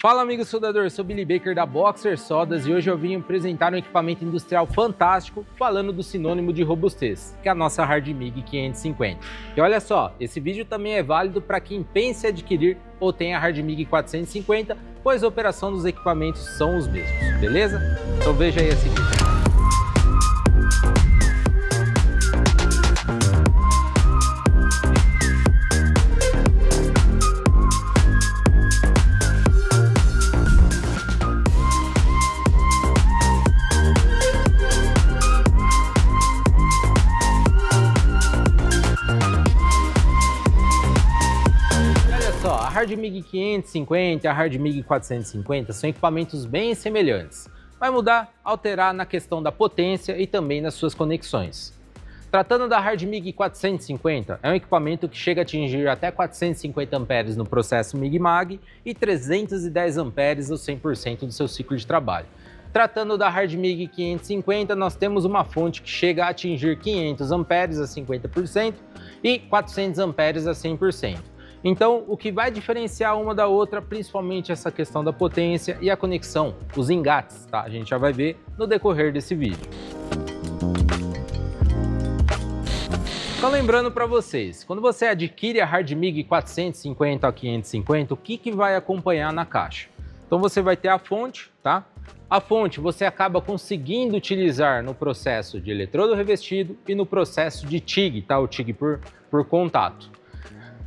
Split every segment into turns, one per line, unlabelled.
Fala amigo soldador, sou Billy Baker da Boxer Sodas e hoje eu vim apresentar um equipamento industrial fantástico falando do sinônimo de robustez, que é a nossa Hard MIG 550. E olha só, esse vídeo também é válido para quem pense em adquirir ou tem a Hard MIG 450, pois a operação dos equipamentos são os mesmos, beleza? Então veja aí esse vídeo. A Hard MIG 550 e a Hard MIG 450 são equipamentos bem semelhantes. Vai mudar, alterar na questão da potência e também nas suas conexões. Tratando da Hard MIG 450, é um equipamento que chega a atingir até 450 amperes no processo MIG-MAG e 310 amperes ao 100% do seu ciclo de trabalho. Tratando da Hard MIG 550, nós temos uma fonte que chega a atingir 500 amperes a 50% e 400 amperes a 100%. Então, o que vai diferenciar uma da outra, principalmente essa questão da potência e a conexão, os engates, tá? A gente já vai ver no decorrer desse vídeo. Então, lembrando para vocês, quando você adquire a Hard MIG 450 ou 550, o que vai acompanhar na caixa? Então, você vai ter a fonte, tá? A fonte você acaba conseguindo utilizar no processo de eletrodo revestido e no processo de TIG, tá? O TIG por contato.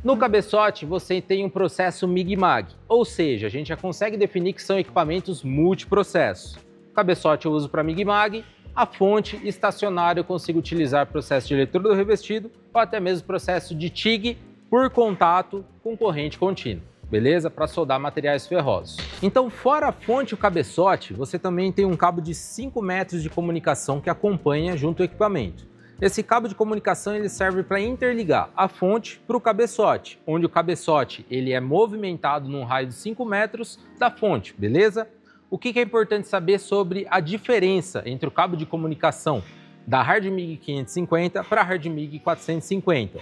No cabeçote, você tem um processo MIG-MAG, ou seja, a gente já consegue definir que são equipamentos multiprocessos. O cabeçote eu uso para MIG-MAG, a fonte estacionária eu consigo utilizar processo de eletrodo revestido ou até mesmo processo de TIG por contato com corrente contínua, beleza? Para soldar materiais ferrosos. Então, fora a fonte e o cabeçote, você também tem um cabo de 5 metros de comunicação que acompanha junto ao equipamento. Esse cabo de comunicação ele serve para interligar a fonte para o cabeçote, onde o cabeçote ele é movimentado num raio de 5 metros da fonte, beleza? O que é importante saber sobre a diferença entre o cabo de comunicação da Hard MIG 550 para a Hard MIG 450.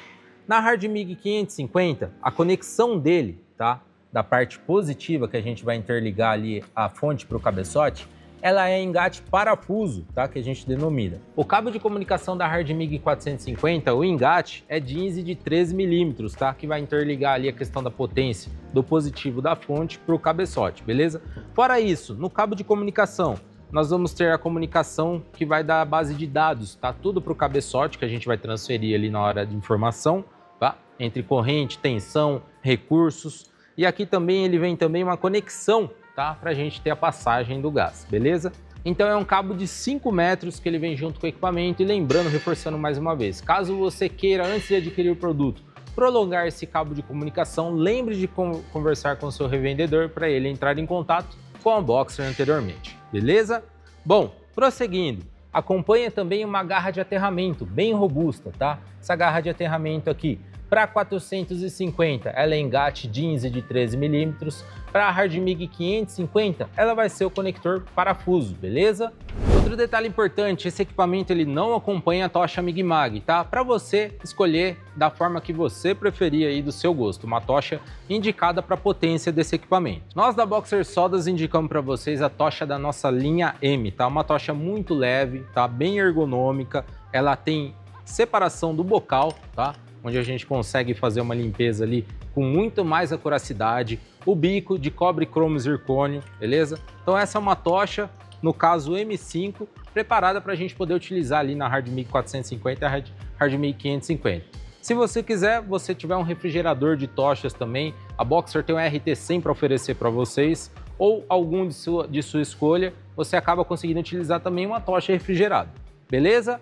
Na Hard MIG 550, a conexão dele, tá? Da parte positiva que a gente vai interligar ali a fonte para o cabeçote, ela é engate parafuso, tá? Que a gente denomina. O cabo de comunicação da Hard MIG 450, o engate é jeans de 13 milímetros, tá? Que vai interligar ali a questão da potência do positivo da fonte para o cabeçote, beleza? Fora isso, no cabo de comunicação, nós vamos ter a comunicação que vai dar a base de dados, tá? Tudo para o cabeçote que a gente vai transferir ali na hora de informação, tá? Entre corrente, tensão, recursos. E aqui também ele vem também uma conexão, tá? Para a gente ter a passagem do gás, beleza? Então é um cabo de 5 metros que ele vem junto com o equipamento e lembrando, reforçando mais uma vez, caso você queira, antes de adquirir o produto, prolongar esse cabo de comunicação, lembre de conversar com o seu revendedor para ele entrar em contato com a Boxer anteriormente, beleza? Bom, prosseguindo, acompanha também uma garra de aterramento bem robusta, tá? Essa garra de aterramento aqui, para 450, ela é engate jeans de 13 milímetros. Para a Hard MIG 550, ela vai ser o conector parafuso, beleza? Outro detalhe importante, esse equipamento ele não acompanha a tocha MIG-MAG, tá? Para você escolher da forma que você preferir aí do seu gosto, uma tocha indicada para a potência desse equipamento. Nós da Boxer Sodas indicamos para vocês a tocha da nossa linha M, tá? Uma tocha muito leve, tá? Bem ergonômica, ela tem separação do bocal, tá? Onde a gente consegue fazer uma limpeza ali com muito mais acuracidade, o bico de cobre cromo zircônio, beleza? Então essa é uma tocha, no caso M5, preparada para a gente poder utilizar ali na Hard MIG 450 e Hard MIG 550. Se você quiser, você tiver um refrigerador de tochas também, a Boxer tem um RT100 para oferecer para vocês, ou algum de sua escolha, você acaba conseguindo utilizar também uma tocha refrigerada, beleza?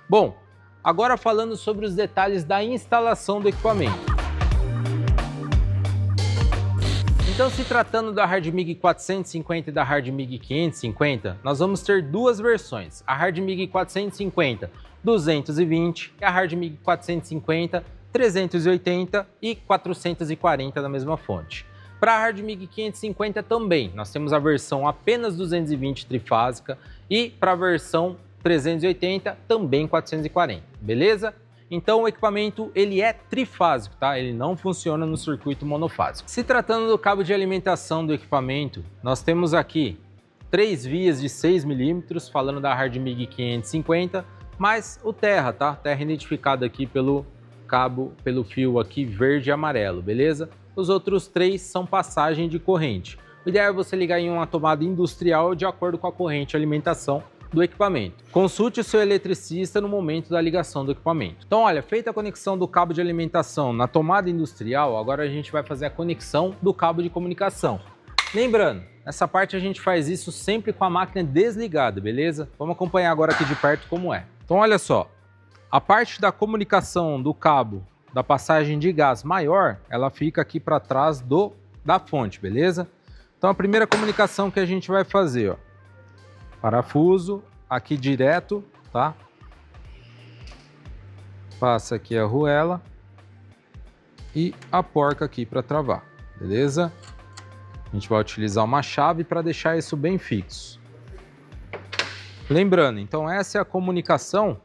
Bom, agora falando sobre os detalhes da instalação do equipamento. Então, se tratando da Hard MIG 450 e da Hard MIG 550, nós vamos ter duas versões. A Hard MIG 450 220 e a Hard MIG 450 380 e 440 da mesma fonte. Para a Hard MIG 550 também, nós temos a versão apenas 220 trifásica e para a versão 380 também 440, beleza? Então o equipamento ele é trifásico, tá? Ele não funciona no circuito monofásico. Se tratando do cabo de alimentação do equipamento, nós temos aqui 3 vias de 6 milímetros, falando da HardMig 550, mais o terra, tá? Terra identificado aqui pelo cabo, pelo fio aqui verde e amarelo, beleza? Os outros 3 são passagem de corrente. O ideal é você ligar em uma tomada industrial de acordo com a corrente de alimentação do equipamento. Consulte o seu eletricista no momento da ligação do equipamento. Então, olha, feita a conexão do cabo de alimentação na tomada industrial, agora a gente vai fazer a conexão do cabo de comunicação. Lembrando, nessa parte a gente faz isso sempre com a máquina desligada, beleza? Vamos acompanhar agora aqui de perto como é. Então, olha só, a parte da comunicação do cabo da passagem de gás maior, ela fica aqui para trás da fonte, beleza? Então, a primeira comunicação que a gente vai fazer, ó, parafuso aqui direto, tá? Passa aqui a arruela e a porca aqui para travar, beleza? A gente vai utilizar uma chave para deixar isso bem fixo. Lembrando, então essa é a comunicação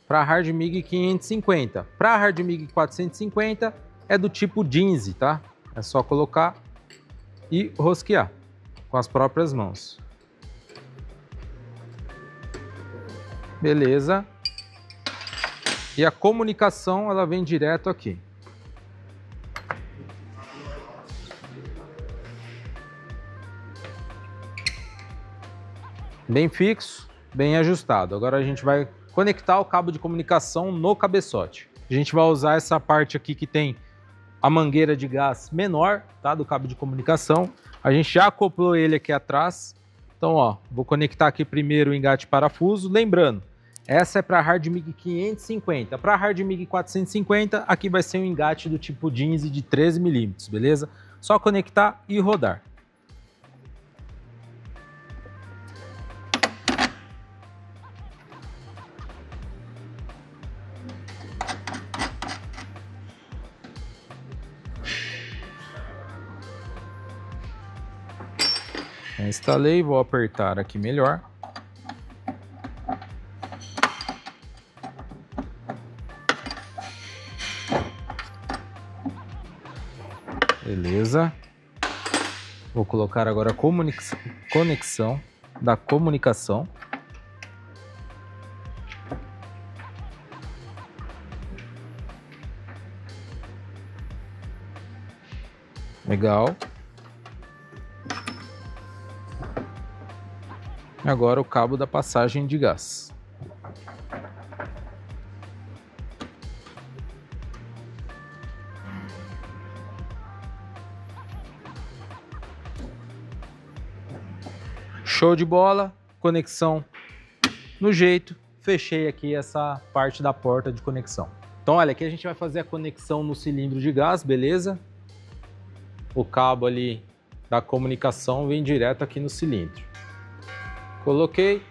para a HardMig 550. Para a HardMig 450 é do tipo DINSE, tá? É só colocar e rosquear com as próprias mãos. Beleza. E a comunicação ela vem direto aqui. Bem fixo, bem ajustado. Agora a gente vai conectar o cabo de comunicação no cabeçote. A gente vai usar essa parte aqui que tem a mangueira de gás menor, tá, do cabo de comunicação. A gente já acoplou ele aqui atrás. Então, ó, vou conectar aqui primeiro o engate parafuso. Lembrando, essa é para a HardMig 550. Para a HardMig 450, aqui vai ser um engate do tipo DINSE de 13 milímetros, beleza? Só conectar e rodar. Instalei, vou apertar aqui melhor. Beleza. Vou colocar agora a conexão da comunicação. Legal. Agora o cabo da passagem de gás. Show de bola, conexão no jeito. Fechei aqui essa parte da porta de conexão. Então olha, aqui a gente vai fazer a conexão no cilindro de gás, beleza? O cabo ali da comunicação vem direto aqui no cilindro. Coloquei,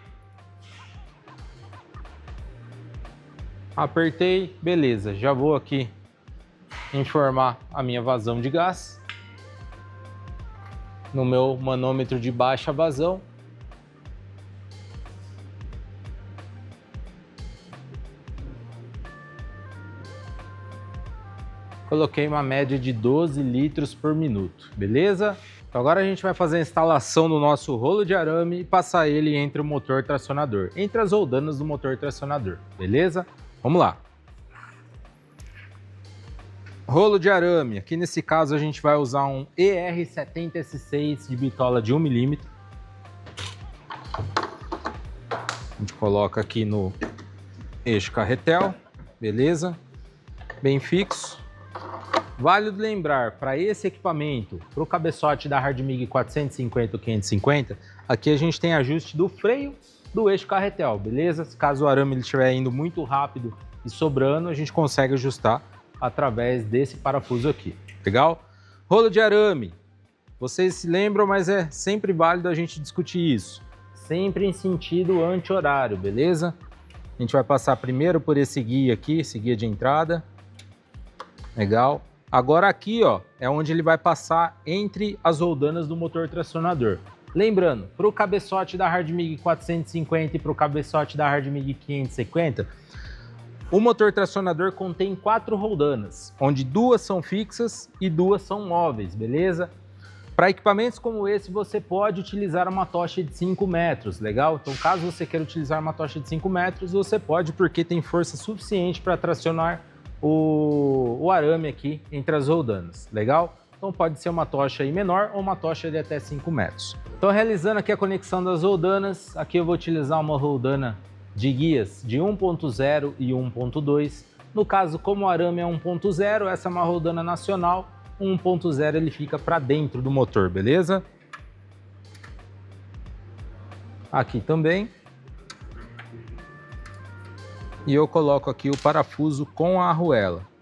apertei, beleza. Já vou aqui informar a minha vazão de gás no meu manômetro de baixa vazão. Coloquei uma média de 12 litros por minuto, beleza? Então agora a gente vai fazer a instalação do nosso rolo de arame e passar ele entre o motor tracionador, entre as roldanas do motor tracionador, beleza? Vamos lá. Rolo de arame, aqui nesse caso a gente vai usar um ER70S6 de bitola de 1 milímetro. A gente coloca aqui no eixo carretel, beleza? Bem fixo. Válido lembrar, para esse equipamento, para o cabeçote da HardMig 450 ou 550, aqui a gente tem ajuste do freio do eixo carretel, beleza? Caso o arame estiver indo muito rápido e sobrando, a gente consegue ajustar através desse parafuso aqui, legal? Rolo de arame, vocês se lembram, mas é sempre válido a gente discutir isso, sempre em sentido anti-horário, beleza? A gente vai passar primeiro por esse guia aqui, esse guia de entrada, legal? Agora aqui, ó, é onde ele vai passar entre as roldanas do motor tracionador. Lembrando, para o cabeçote da HardMig 450 e para o cabeçote da HardMig 550, O motor tracionador contém 4 roldanas, onde 2 são fixas e 2 são móveis, beleza? Para equipamentos como esse, você pode utilizar uma tocha de 5 metros, legal? Então, caso você queira utilizar uma tocha de 5 metros, você pode, porque tem força suficiente para tracionar o arame aqui entre as roldanas, legal? Então pode ser uma tocha aí menor ou uma tocha de até 5 metros. Então, realizando aqui a conexão das roldanas, aqui eu vou utilizar uma roldana de guias de 1.0 e 1.2. No caso, como o arame é 1.0, essa é uma roldana nacional, 1.0 ele fica para dentro do motor, beleza? Aqui também. E eu coloco aqui o parafuso com a arruela.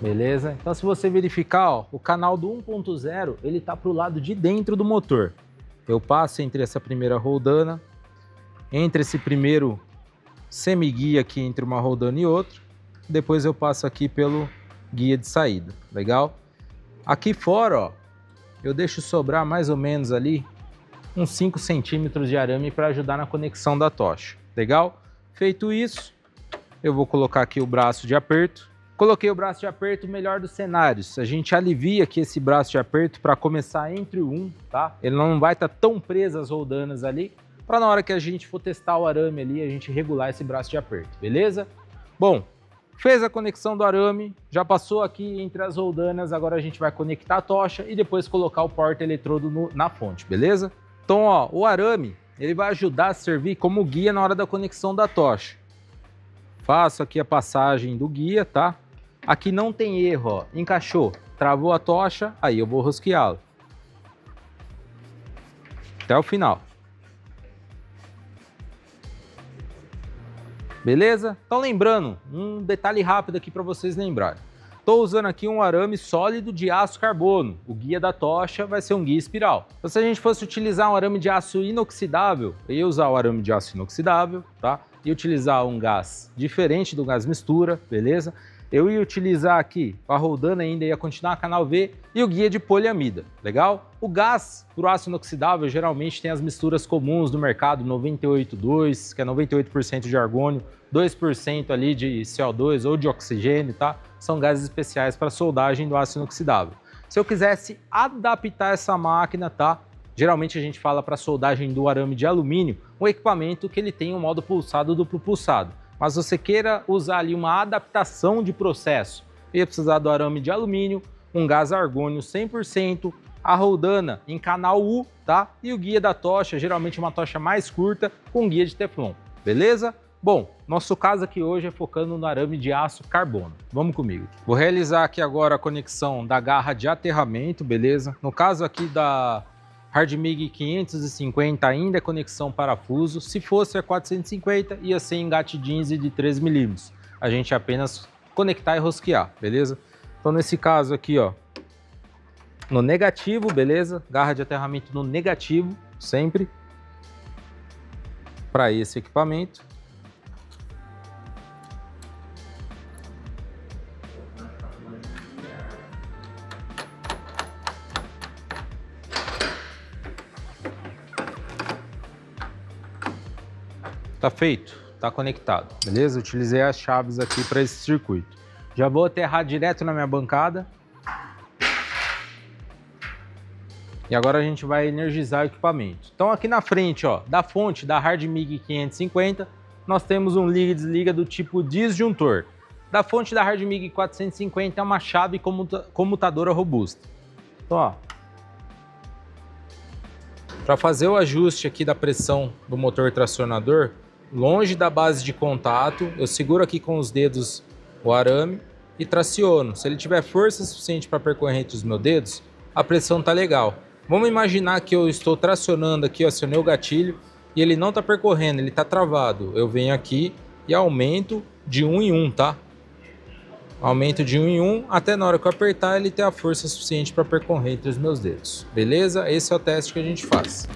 Beleza? Então, se você verificar, ó, o canal do 1.0 ele tá para o lado de dentro do motor. Eu passo entre essa primeira roldana, entre esse primeiro semi-guia aqui entre uma roldana e outra, depois eu passo aqui pelo guia de saída, legal? Aqui fora, ó, eu deixo sobrar mais ou menos ali uns 5 centímetros de arame para ajudar na conexão da tocha, legal? Feito isso, eu vou colocar aqui o braço de aperto. Coloquei o braço de aperto, melhor dos cenários. A gente alivia aqui esse braço de aperto para começar entre o 1, tá? Ele não vai estar tão preso às roldanas ali, para na hora que a gente for testar o arame ali, a gente regular esse braço de aperto, beleza? Bom, fez a conexão do arame, já passou aqui entre as roldanas, agora a gente vai conectar a tocha e depois colocar o porta-eletrodo na fonte, beleza? Então, ó, o arame, ele vai ajudar a servir como guia na hora da conexão da tocha. Faço aqui a passagem do guia, tá? Aqui não tem erro, ó. Encaixou, travou a tocha, aí eu vou rosqueá-lo até o final. Beleza? Então lembrando, um detalhe rápido aqui para vocês lembrarem. Estou usando aqui um arame sólido de aço carbono. O guia da tocha vai ser um guia espiral. Então, se a gente fosse utilizar um arame de aço inoxidável, eu ia usar o arame de aço inoxidável, tá? E utilizar um gás diferente do gás mistura, beleza? Eu ia utilizar aqui, a roldana ainda ia continuar canal V e o guia de poliamida, legal? O gás para o aço inoxidável geralmente tem as misturas comuns do mercado, 98,2, que é 98% de argônio, 2% ali de CO2 ou de oxigênio, tá? São gases especiais para soldagem do aço inoxidável. Se eu quisesse adaptar essa máquina, tá? Geralmente a gente fala para soldagem do arame de alumínio, um equipamento que ele tem um modo pulsado duplo pulsado. Mas você queira usar ali uma adaptação de processo, ia precisar do arame de alumínio, um gás argônio 100%, a roldana em canal U, tá? E o guia da tocha, geralmente uma tocha mais curta, com guia de Teflon, beleza? Bom, nosso caso aqui hoje é focando no arame de aço carbono. Vamos comigo. Vou realizar aqui agora a conexão da garra de aterramento, beleza? No caso aqui da Hardmig 550 ainda é conexão parafuso. Se fosse a 450, ia ser engate Dinze de 3 mm. A gente apenas conectar e rosquear, beleza? Então nesse caso aqui, ó, no negativo, beleza? Garra de aterramento no negativo, sempre. Para esse equipamento. Tá feito, tá conectado, beleza? Utilizei as chaves aqui para esse circuito. Já vou aterrar direto na minha bancada. E agora a gente vai energizar o equipamento. Então aqui na frente, ó, da fonte da Hardmig 550, nós temos um liga e desliga do tipo disjuntor. Da fonte da Hardmig 450 é uma chave comutadora robusta. Então, ó, para fazer o ajuste aqui da pressão do motor tracionador, longe da base de contato, eu seguro aqui com os dedos o arame e traciono. Se ele tiver força suficiente para percorrer entre os meus dedos, a pressão tá legal. Vamos imaginar que eu estou tracionando aqui, acionei o gatilho e ele não está percorrendo, ele está travado. Eu venho aqui e aumento de 1 em 1, tá? Aumento de 1 em 1 até na hora que eu apertar ele ter a força suficiente para percorrer entre os meus dedos. Beleza? Esse é o teste que a gente faz.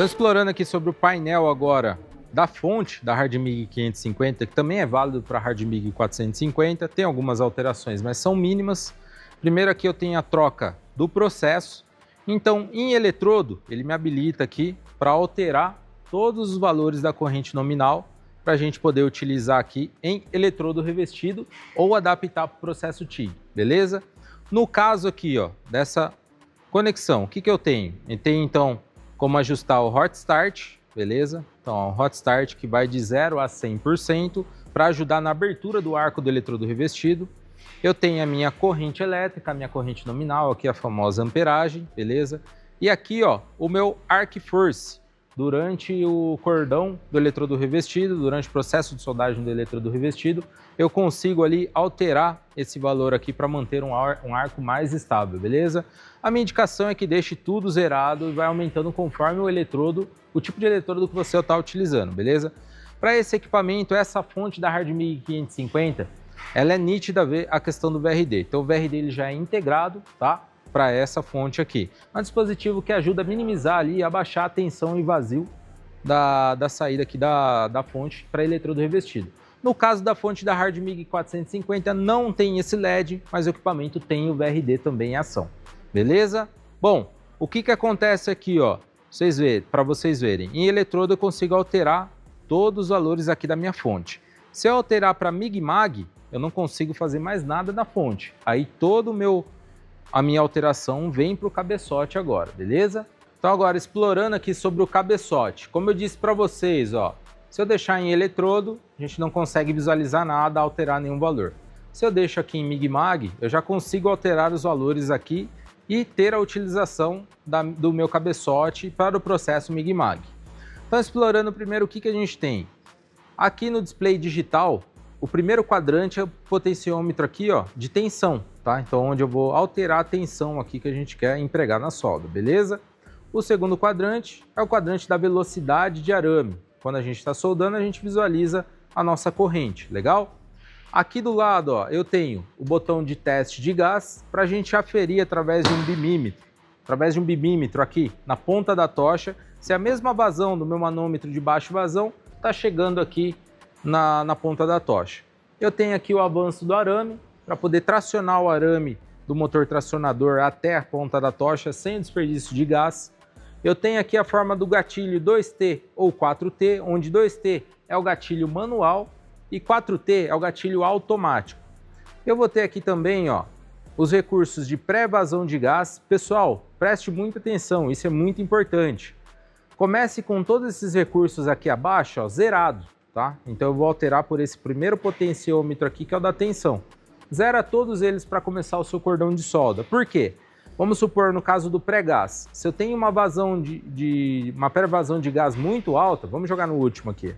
Estou explorando aqui sobre o painel agora da fonte da HardMig 550, que também é válido para HardMig 450. Tem algumas alterações, mas são mínimas. Primeiro aqui eu tenho a troca do processo. Então, em eletrodo, ele me habilita aqui para alterar todos os valores da corrente nominal para a gente poder utilizar aqui em eletrodo revestido ou adaptar para o processo TIG, beleza? No caso aqui, ó, dessa conexão, o que eu tenho? Eu tenho então como ajustar o Hot Start, beleza? Então, ó, o Hot Start que vai de 0 a 100% para ajudar na abertura do arco do eletrodo revestido. Eu tenho a minha corrente elétrica, a minha corrente nominal, aqui a famosa amperagem, beleza? E aqui, ó, o meu Arc Force, durante o cordão do eletrodo revestido, durante o processo de soldagem do eletrodo revestido, eu consigo ali alterar esse valor aqui para manter um arco mais estável, beleza? A minha indicação é que deixe tudo zerado e vai aumentando conforme o eletrodo, o tipo de eletrodo que você está utilizando, beleza? Para esse equipamento, essa fonte da HardMig 550, ela é nítida ver a questão do VRD. Então o VRD ele já é integrado, tá? Para essa fonte aqui. É um dispositivo que ajuda a minimizar ali e abaixar a tensão e vazio da saída aqui da fonte para eletrodo revestido. No caso da fonte da HardMig 450 não tem esse LED, mas o equipamento tem o VRD também em ação. Beleza? Bom, o que acontece aqui, ó? Para vocês verem, em eletrodo eu consigo alterar todos os valores aqui da minha fonte. Se eu alterar para Mig-Mag, eu não consigo fazer mais nada da fonte. Aí a minha alteração vem para o cabeçote agora, beleza? Então agora explorando aqui sobre o cabeçote, como eu disse para vocês, ó, se eu deixar em eletrodo, a gente não consegue visualizar nada, alterar nenhum valor. Se eu deixo aqui em Mig-Mag, eu já consigo alterar os valores aqui e ter a utilização do meu cabeçote para o processo Mig-Mag. Então explorando primeiro o que a gente tem. Aqui no display digital, o primeiro quadrante é o potenciômetro aqui, ó, de tensão, tá? Então, onde eu vou alterar a tensão aqui que a gente quer empregar na solda, beleza? O segundo quadrante é o quadrante da velocidade de arame. Quando a gente está soldando, a gente visualiza a nossa corrente, legal? Aqui do lado, ó, eu tenho o botão de teste de gás para a gente aferir através de um bimímetro. Através de um bimímetro aqui, na ponta da tocha, se a mesma vazão do meu manômetro de baixo vazão está chegando aqui na ponta da tocha. Eu tenho aqui o avanço do arame, para poder tracionar o arame do motor tracionador até a ponta da tocha sem desperdício de gás. Eu tenho aqui a forma do gatilho 2T ou 4T, onde 2T é o gatilho manual e 4T é o gatilho automático. Eu vou ter aqui também, ó, os recursos de pré-vazão de gás. Pessoal, preste muita atenção, isso é muito importante. Comece com todos esses recursos aqui abaixo, ó, zerado. Tá? Então eu vou alterar por esse primeiro potenciômetro aqui, que é o da tensão. Zera todos eles para começar o seu cordão de solda. Por quê? Vamos supor no caso do pré-gás. Se eu tenho uma vazão uma pré-vazão de gás muito alta, vamos jogar no último aqui.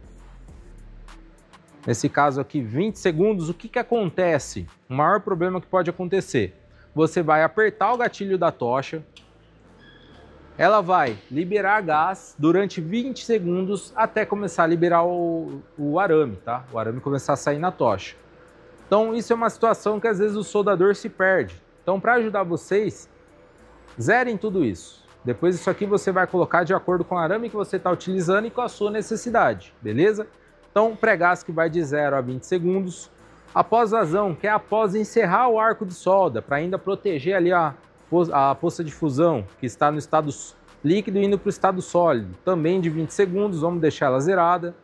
Nesse caso aqui, 20 segundos, o que acontece? O maior problema que pode acontecer. Você vai apertar o gatilho da tocha, ela vai liberar gás durante 20 segundos até começar a liberar o arame, tá? O arame começar a sair na tocha. Então isso é uma situação que às vezes o soldador se perde. Então para ajudar vocês, zerem tudo isso. Depois isso aqui você vai colocar de acordo com o arame que você está utilizando e com a sua necessidade, beleza? Então pré-gás que vai de 0 a 20 segundos. Após vazão, que é após encerrar o arco de solda, para ainda proteger ali a poça de fusão, que está no estado líquido indo para o estado sólido, também de 20 segundos, vamos deixar ela zerada.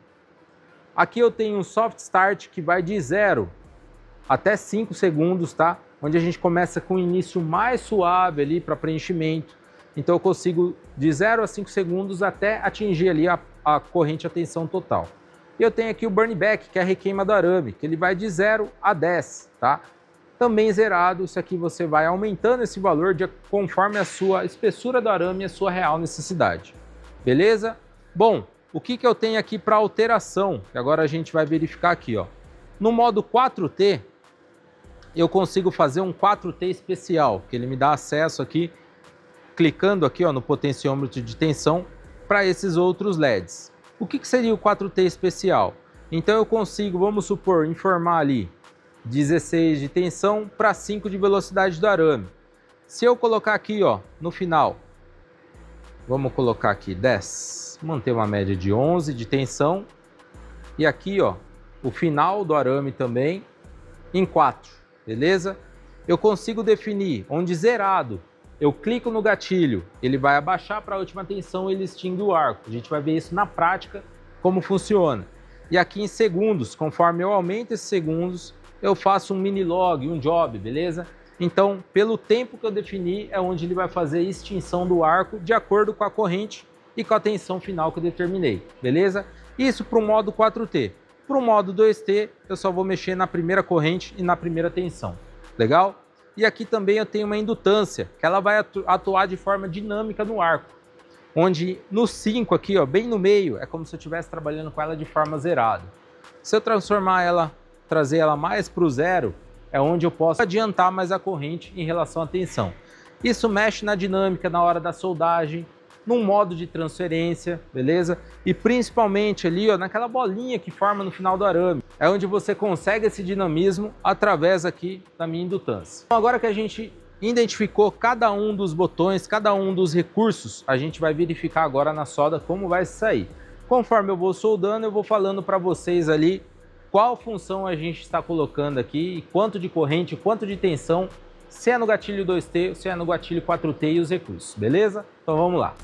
Aqui eu tenho um soft start que vai de 0 até 5 segundos, tá? Onde a gente começa com o início mais suave ali para preenchimento. Então eu consigo de 0 a 5 segundos até atingir ali a corrente a tensão total. E eu tenho aqui o burn back, que é a requeima do arame, que ele vai de 0 a 10, tá? Também zerado, isso aqui você vai aumentando esse valor conforme a sua espessura do arame e a sua real necessidade. Beleza? Bom, o que eu tenho aqui para alteração? Que agora a gente vai verificar aqui, ó. No modo 4T, eu consigo fazer um 4T especial, que ele me dá acesso aqui, clicando aqui, ó, no potenciômetro de tensão, para esses outros LEDs. O que seria o 4T especial? Então eu consigo, vamos supor, informar ali 16 de tensão para 5 de velocidade do arame. Se eu colocar aqui, ó, no final, vamos colocar aqui 10. manter uma média de 11 de tensão. E aqui, ó, o final do arame também em 4, beleza? Eu consigo definir onde zerado, eu clico no gatilho, ele vai abaixar para a última tensão e ele extingue o arco. A gente vai ver isso na prática, como funciona. E aqui em segundos, conforme eu aumento esses segundos, eu faço um mini log, um job, beleza? Então, pelo tempo que eu defini, é onde ele vai fazer a extinção do arco de acordo com a corrente e com a tensão final que eu determinei, beleza? Isso para o modo 4T. Para o modo 2T, eu só vou mexer na primeira corrente e na primeira tensão, legal? E aqui também eu tenho uma indutância, que ela vai atuar de forma dinâmica no arco, onde no 5 aqui, ó, bem no meio, é como se eu estivesse trabalhando com ela de forma zerada. Se eu transformar ela, trazer ela mais para o 0, é onde eu posso adiantar mais a corrente em relação à tensão. Isso mexe na dinâmica na hora da soldagem, num modo de transferência, beleza? E principalmente ali, ó, naquela bolinha que forma no final do arame. É onde você consegue esse dinamismo através aqui da minha indutância. Então, agora que a gente identificou cada um dos botões, cada um dos recursos, a gente vai verificar agora na solda como vai sair. Conforme eu vou soldando, eu vou falando para vocês ali qual função a gente está colocando aqui, quanto de corrente, quanto de tensão, se é no gatilho 2T, se é no gatilho 4T e os recursos, beleza? Então vamos lá.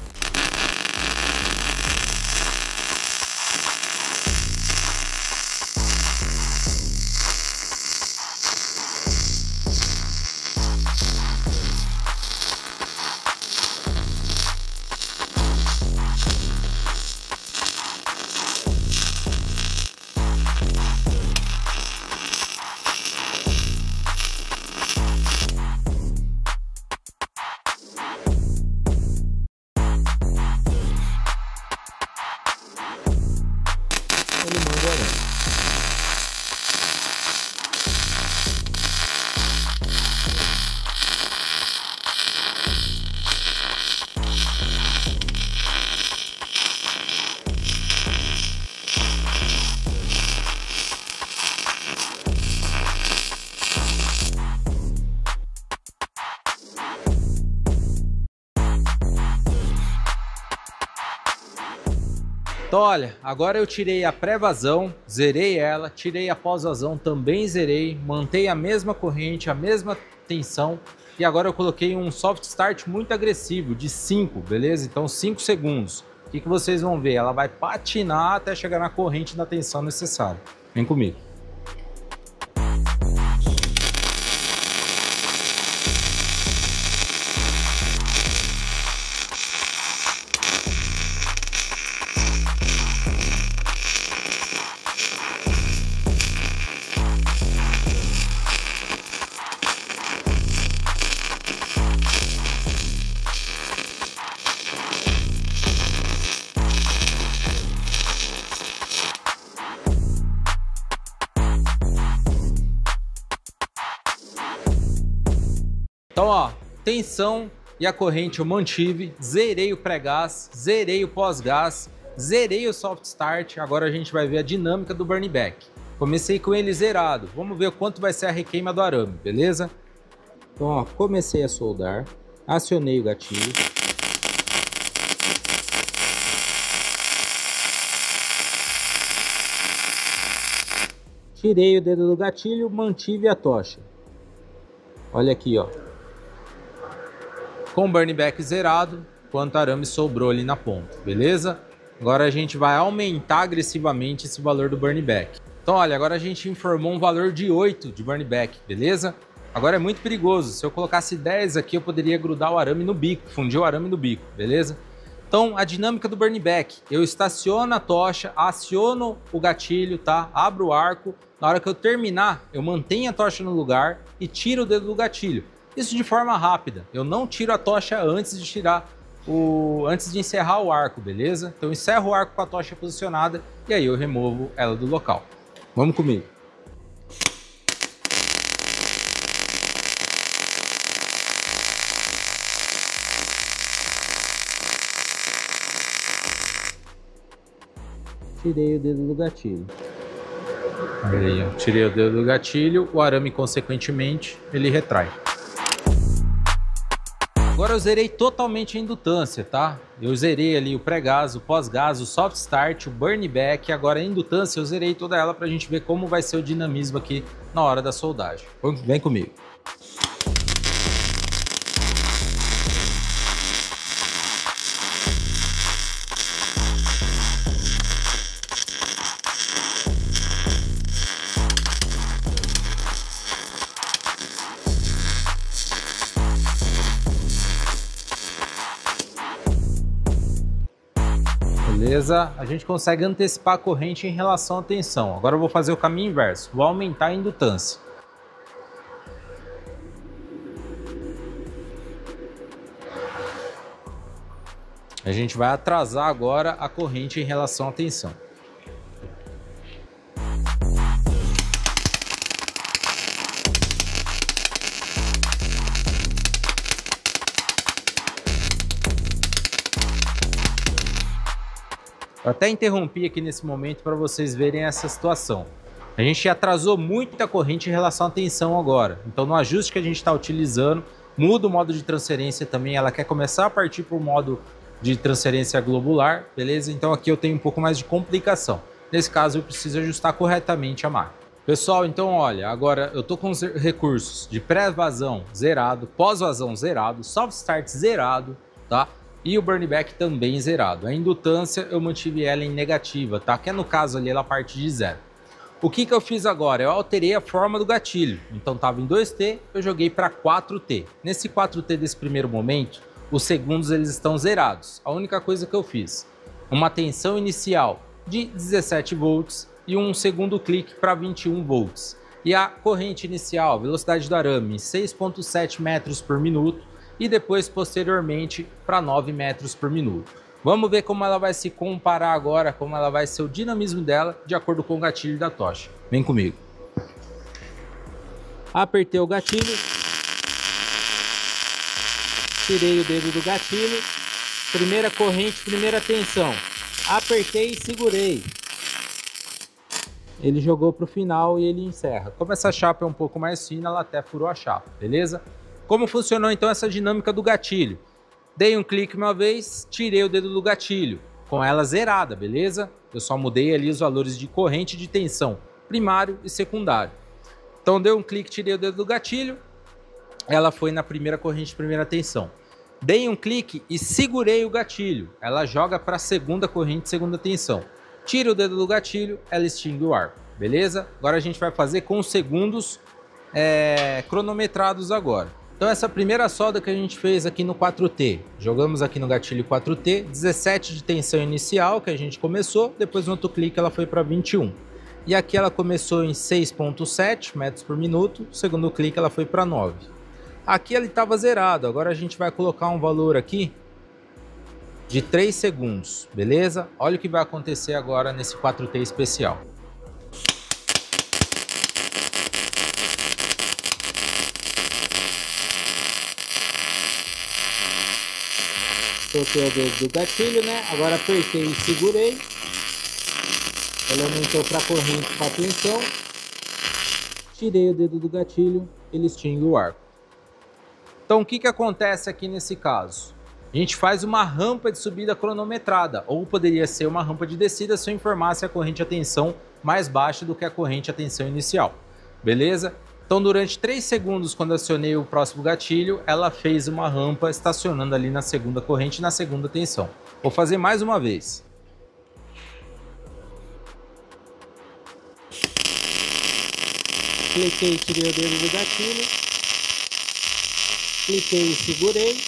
Então olha, agora eu tirei a pré-vazão, zerei ela, tirei a pós-vazão, também zerei, mantei a mesma corrente, a mesma tensão e agora eu coloquei um soft start muito agressivo, de 5, beleza? Então 5 segundos. O que vocês vão ver? Ela vai patinar até chegar na corrente da tensão necessária. Vem comigo. Então, ó, tensão e a corrente eu mantive, zerei o pré-gás, zerei o pós-gás, zerei o soft start, agora a gente vai ver a dinâmica do burn back. Comecei com ele zerado, vamos ver quanto vai ser a requeima do arame, beleza? Então, ó, comecei a soldar, acionei o gatilho. Tirei o dedo do gatilho, mantive a tocha. Olha aqui, ó. Com o burn back zerado, quanto arame sobrou ali na ponta, beleza? Agora a gente vai aumentar agressivamente esse valor do burn back. Então olha, agora a gente informou um valor de 8 de burn back, beleza? Agora é muito perigoso, se eu colocasse 10 aqui eu poderia grudar o arame no bico, fundir o arame no bico, beleza? Então a dinâmica do burn back, eu estaciono a tocha, aciono o gatilho, tá? Abro o arco, na hora que eu terminar eu mantenho a tocha no lugar e tiro o dedo do gatilho. Isso de forma rápida, eu não tiro a tocha antes de encerrar o arco, beleza? Então eu encerro o arco com a tocha posicionada e aí eu removo ela do local. Vamos comigo. Tirei o dedo do gatilho. Aí, ó, tirei o dedo do gatilho, o arame consequentemente ele retrai. Agora eu zerei totalmente a indutância, tá? Eu zerei ali o pré-gás, o pós-gás, o soft start, o burn back, agora a indutância eu zerei toda ela pra gente ver como vai ser o dinamismo aqui na hora da soldagem. Vem comigo. Beleza? A gente consegue antecipar a corrente em relação à tensão. Agora eu vou fazer o caminho inverso, vou aumentar a indutância. A gente vai atrasar agora a corrente em relação à tensão. Eu até interrompi aqui nesse momento para vocês verem essa situação. A gente atrasou muito a corrente em relação à tensão agora. Então no ajuste que a gente está utilizando, muda o modo de transferência também. Ela quer começar a partir para o modo de transferência globular, beleza? Então aqui eu tenho um pouco mais de complicação. Nesse caso eu preciso ajustar corretamente a máquina. Pessoal, então olha, agora eu estou com os recursos de pré-vazão zerado, pós-vazão zerado, soft start zerado, tá? E o burn back também zerado. A indutância eu mantive ela em negativa, tá? Que é no caso ali ela parte de zero. O que eu fiz agora? Eu alterei a forma do gatilho. Então estava em 2T, eu joguei para 4T. Nesse 4T desse primeiro momento, os segundos eles estão zerados. A única coisa que eu fiz, uma tensão inicial de 17 volts e um segundo clique para 21 volts. E a corrente inicial, velocidade do arame, 6,7 metros por minuto. E depois, posteriormente, para 9 metros por minuto. Vamos ver como ela vai se comparar agora, como ela vai ser o dinamismo dela, de acordo com o gatilho da tocha. Vem comigo. Apertei o gatilho. Tirei o dedo do gatilho. Primeira corrente, primeira tensão. Apertei e segurei. Ele jogou para o final e ele encerra. Como essa chapa é um pouco mais fina, ela até furou a chapa, beleza? Como funcionou então essa dinâmica do gatilho? Dei um clique uma vez, tirei o dedo do gatilho, com ela zerada, beleza? Eu só mudei ali os valores de corrente e de tensão, primário e secundário. Então dei um clique, tirei o dedo do gatilho, ela foi na primeira corrente, primeira tensão. Dei um clique e segurei o gatilho, ela joga para a segunda corrente, segunda tensão. Tira o dedo do gatilho, ela extingue o arco, beleza? Agora a gente vai fazer com os segundos cronometrados agora. Então essa primeira solda que a gente fez aqui no 4T, jogamos aqui no gatilho 4T, 17 de tensão inicial que a gente começou, depois no outro clique ela foi para 21. E aqui ela começou em 6,7 metros por minuto, segundo clique ela foi para 9. Aqui ele estava zerado, agora a gente vai colocar um valor aqui de 3 segundos, beleza? Olha o que vai acontecer agora nesse 4T especial. Soltei o dedo do gatilho, né? Agora apertei e segurei. Ele aumentou para a corrente para a tensão. Tirei o dedo do gatilho, ele extingue o arco. Então o que acontece aqui nesse caso? A gente faz uma rampa de subida cronometrada, ou poderia ser uma rampa de descida se eu informasse a corrente e a tensão mais baixa do que a corrente e a tensão inicial. Beleza? Então durante 3 segundos, quando acionei o próximo gatilho, ela fez uma rampa estacionando ali na segunda corrente e na segunda tensão. Vou fazer mais uma vez. Cliquei e tirei o dedo do gatilho. Cliquei e segurei.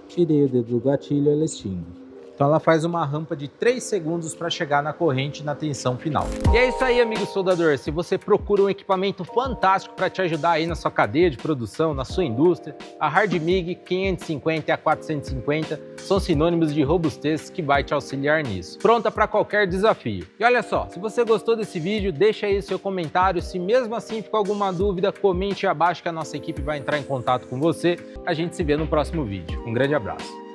Tirei o dedo do gatilho e ela extingue. Então ela faz uma rampa de 3 segundos para chegar na corrente na tensão final. E é isso aí, amigo soldador. Se você procura um equipamento fantástico para te ajudar aí na sua cadeia de produção, na sua indústria, a HardMig 550 e a 450 são sinônimos de robustez que vai te auxiliar nisso. Pronta para qualquer desafio. E olha só, se você gostou desse vídeo, deixa aí seu comentário. Se mesmo assim ficou alguma dúvida, comente abaixo que a nossa equipe vai entrar em contato com você. A gente se vê no próximo vídeo. Um grande abraço.